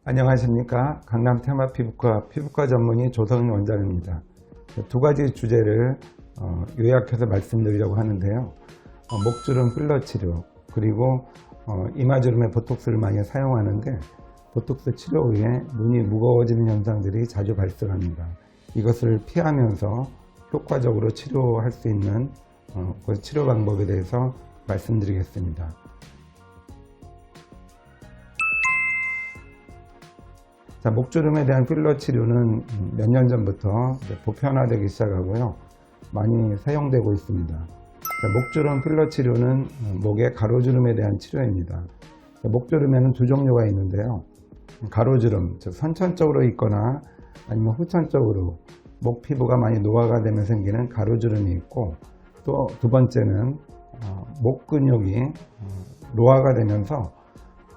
안녕하십니까. 강남 테마 피부과 전문의 조성인 원장입니다. 두 가지 주제를 요약해서 말씀드리려고 하는데요. 목주름 필러 치료, 그리고 이마주름에 보톡스를 많이 사용하는데 보톡스 치료 후에 눈이 무거워지는 현상들이 자주 발생합니다. 이것을 피하면서 효과적으로 치료할 수 있는 그 치료 방법에 대해서 말씀드리겠습니다. 자, 목주름에 대한 필러 치료는 몇 년 전부터 보편화되기 시작하고요. 많이 사용되고 있습니다. 자, 목주름 필러 치료는 목의 가로주름에 대한 치료입니다. 자, 목주름에는 두 종류가 있는데요. 가로주름, 즉 선천적으로 있거나 아니면 후천적으로 목 피부가 많이 노화가 되면 생기는 가로주름이 있고, 또 두 번째는 목 근육이 노화가 되면서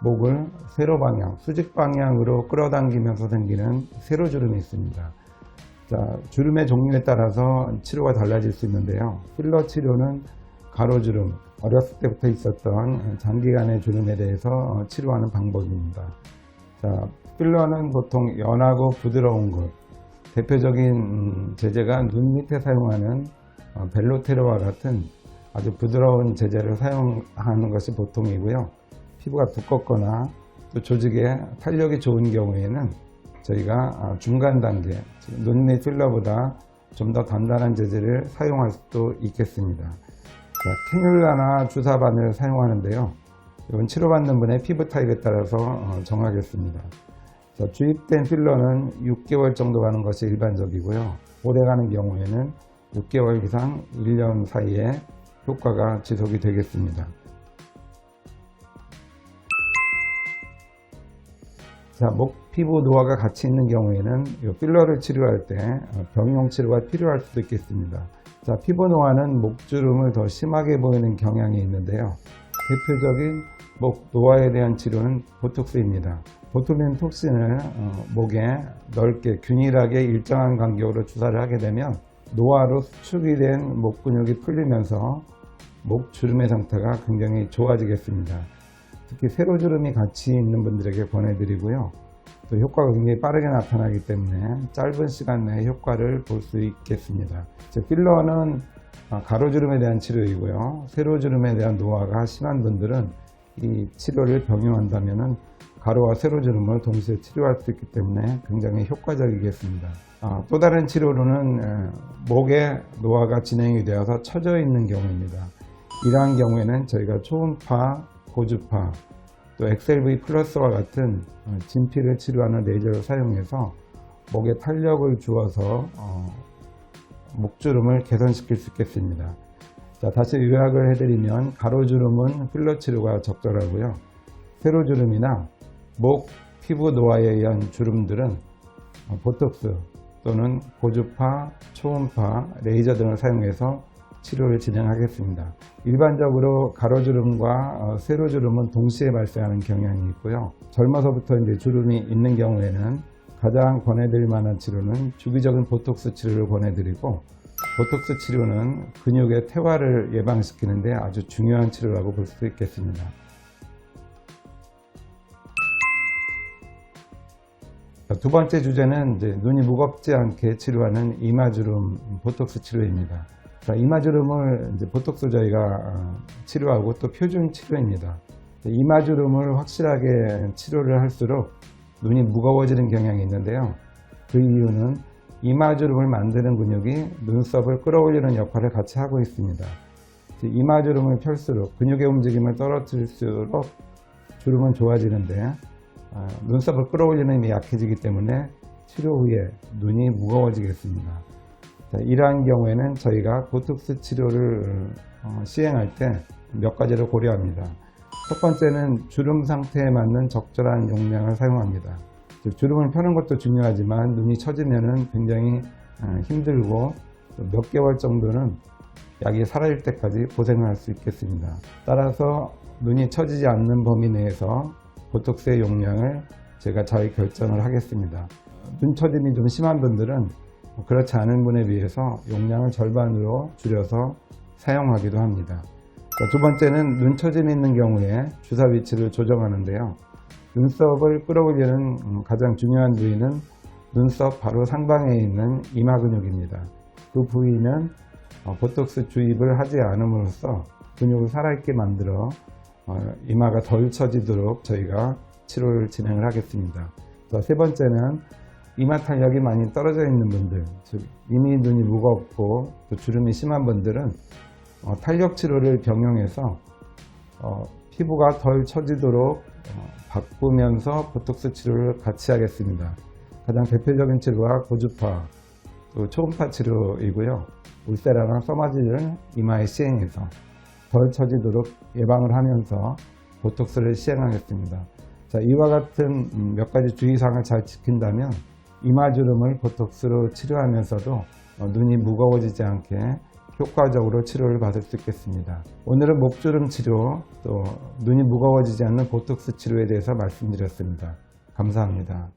목을 세로 방향, 수직 방향으로 끌어당기면서 생기는 세로주름이 있습니다. 자, 주름의 종류에 따라서 치료가 달라질 수 있는데요. 필러 치료는 가로주름, 어렸을 때부터 있었던 장기간의 주름에 대해서 치료하는 방법입니다. 자, 필러는 보통 연하고 부드러운 것, 대표적인 제재가 눈 밑에 사용하는 벨로테르와 같은 아주 부드러운 제재를 사용하는 것이 보통이고요. 피부가 두껍거나 또 조직에 탄력이 좋은 경우에는 저희가 중간 단계, 눈밑 필러보다 좀 더 단단한 재질을 사용할 수도 있겠습니다. 자, 캐뉼라나 주사바늘 사용하는데요. 이건 치료받는 분의 피부 타입에 따라서 정하겠습니다. 자, 주입된 필러는 6개월 정도 가는 것이 일반적이고요. 오래 가는 경우에는 6개월 이상 1년 사이에 효과가 지속이 되겠습니다. 자, 목 피부 노화가 같이 있는 경우에는 이 필러를 치료할 때 병용 치료가 필요할 수도 있겠습니다. 자, 피부 노화는 목주름을 더 심하게 보이는 경향이 있는데요. 대표적인 목 노화에 대한 치료는 보톡스입니다. 보툴린 톡신을 목에 넓게 균일하게 일정한 간격으로 주사를 하게 되면 노화로 수축이 된 목 근육이 풀리면서 목 주름의 상태가 굉장히 좋아지겠습니다. 특히 세로주름이 같이 있는 분들에게 권해드리고요. 또 효과가 굉장히 빠르게 나타나기 때문에 짧은 시간 내에 효과를 볼 수 있겠습니다. 즉, 필러는 가로주름에 대한 치료이고요. 세로주름에 대한 노화가 심한 분들은 이 치료를 병용한다면 가로와 세로주름을 동시에 치료할 수 있기 때문에 굉장히 효과적이겠습니다. 또 다른 치료로는 목의 노화가 진행이 되어서 처져 있는 경우입니다. 이러한 경우에는 저희가 초음파, 고주파, 또 XLV 플러스와 같은 진피를 치료하는 레이저를 사용해서 목에 탄력을 주어서 목주름을 개선시킬 수 있겠습니다. 자, 다시 요약을 해드리면 가로주름은 필러 치료가 적절하고요. 세로주름이나 목 피부 노화에 의한 주름들은 보톡스 또는 고주파, 초음파, 레이저 등을 사용해서 치료를 진행하겠습니다. 일반적으로 가로주름과 세로주름은 동시에 발생하는 경향이 있고요. 젊어서부터 이제 주름이 있는 경우에는 가장 권해드릴 만한 치료는 주기적인 보톡스 치료를 권해드리고, 보톡스 치료는 근육의 퇴화를 예방시키는데 아주 중요한 치료라고 볼 수 있겠습니다. 두 번째 주제는 이제 눈이 무겁지 않게 치료하는 이마주름 보톡스 치료입니다. 자, 이마주름을 이제 보톡스 저희가 치료하고 또 표준 치료입니다. 이마주름을 확실하게 치료를 할수록 눈이 무거워지는 경향이 있는데요. 그 이유는 이마주름을 만드는 근육이 눈썹을 끌어올리는 역할을 같이 하고 있습니다. 이마주름을 펼수록 근육의 움직임을 떨어뜨릴수록 주름은 좋아지는데 눈썹을 끌어올리는 힘이 약해지기 때문에 치료 후에 눈이 무거워지겠습니다. 자, 이러한 경우에는 저희가 보톡스 치료를 시행할 때 몇 가지를 고려합니다. 첫 번째는 주름 상태에 맞는 적절한 용량을 사용합니다. 즉, 주름을 펴는 것도 중요하지만 눈이 처지면 굉장히 힘들고 몇 개월 정도는 약이 사라질 때까지 고생을 할 수 있겠습니다. 따라서 눈이 처지지 않는 범위 내에서 보톡스의 용량을 제가 잘 결정을 하겠습니다. 눈 처짐이 좀 심한 분들은 그렇지 않은 분에 비해서 용량을 절반으로 줄여서 사용하기도 합니다. 두 번째는 눈 처짐이 있는 경우에 주사 위치를 조정하는데요. 눈썹을 끌어올리는 가장 중요한 부위는 눈썹 바로 상방에 있는 이마 근육입니다. 그 부위는 보톡스 주입을 하지 않음으로써 근육을 살아있게 만들어 이마가 덜 처지도록 저희가 치료를 진행을 하겠습니다. 세 번째는 이마 탄력이 많이 떨어져 있는 분들, 즉 이미 눈이 무겁고 또 주름이 심한 분들은 탄력 치료를 병용해서 피부가 덜 처지도록 바꾸면서 보톡스 치료를 같이 하겠습니다. 가장 대표적인 치료가 고주파, 또 초음파 치료이고요. 울세라랑 써마지를 이마에 시행해서 덜 처지도록 예방을 하면서 보톡스를 시행하겠습니다. 자, 이와 같은 몇 가지 주의사항을 잘 지킨다면 이마주름을 보톡스로 치료하면서도 눈이 무거워지지 않게 효과적으로 치료를 받을 수 있겠습니다. 오늘은 목주름 치료, 또 눈이 무거워지지 않는 보톡스 치료에 대해서 말씀드렸습니다. 감사합니다.